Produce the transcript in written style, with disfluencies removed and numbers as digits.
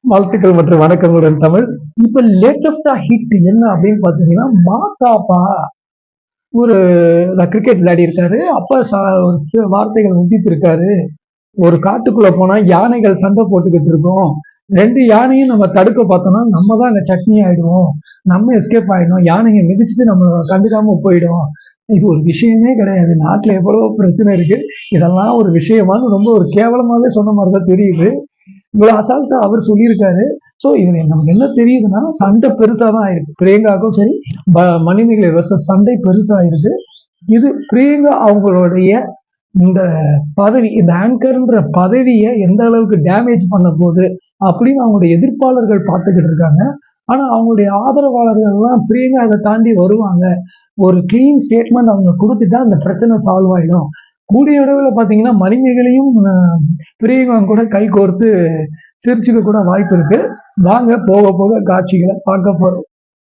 வாழ்த்துக்கள் மற்றும் வணக்கங்களுடன் தமிழ். இப்ப லேட்டஸ்டா ஹிட் என்ன அப்படின்னு பாத்தீங்கன்னா, மாகாபா ஒரு கிரிக்கெட் விளையாடி இருக்காரு. அப்ப ஒரு வார்த்தைகள் உதித்திருக்காரு. ஒரு காட்டுக்குள்ள போனா யானைகள் சண்டை போட்டுக்கிட்டு இருக்கும். 2 யானையும் நம்ம தடுக்க பார்த்தோம்னா, நம்ம தான் அங்க சட்னி ஆயிடுவோம். நம்ம எஸ்கேப் ஆயிடும். யானைங்க மிதிச்சுட்டு நம்ம கண்டுக்காம போயிடும். இது ஒரு விஷயமே கிடையாது. நாட்டுல எவ்வளவோ பிரச்சனை இருக்கு. இதெல்லாம் ஒரு விஷயமான்னு ரொம்ப ஒரு கேவலமாவே சொன்ன மாரி தான் தெரியுது. இவ்வளவு அசால்ட்டா அவர் சொல்லியிருக்காரு. சோ இதுல நமக்கு என்ன தெரியுதுன்னா, சண்டை பெருசா தான் ஆயிருக்கு. பிரியங்காவுக்கும் சரி, மணிமேகலை வெர்சஸ் சண்டை பெருசா ஆயிருக்கு. இது பிரியங்கா அவங்களுடைய இந்த பதவி, இந்த ஆங்கர்ன்ற பதவிய எந்த அளவுக்கு டேமேஜ் பண்ண போகுது அப்படின்னு அவங்களுடைய எதிர்ப்பாளர்கள் பார்த்துக்கிட்டு இருக்காங்க. ஆனா அவங்களுடைய ஆதரவாளர்கள் எல்லாம் பிரியங்கா இதை தாண்டி வருவாங்க. ஒரு கிளீன் ஸ்டேட்மெண்ட் அவங்க குடுத்துட்டா அந்த பிரச்சனை சால்வ் ஆயிடும். கூடிய விரைவில பார்த்தீங்கன்னா, மணிமேகலையும் பிரியங்காவும் கூட கைகோர்த்து சிரிச்சுக்க கூட வாய்ப்பு இருக்கு. வாங்க போக போக காட்சிகள பார்க்க போறோம்.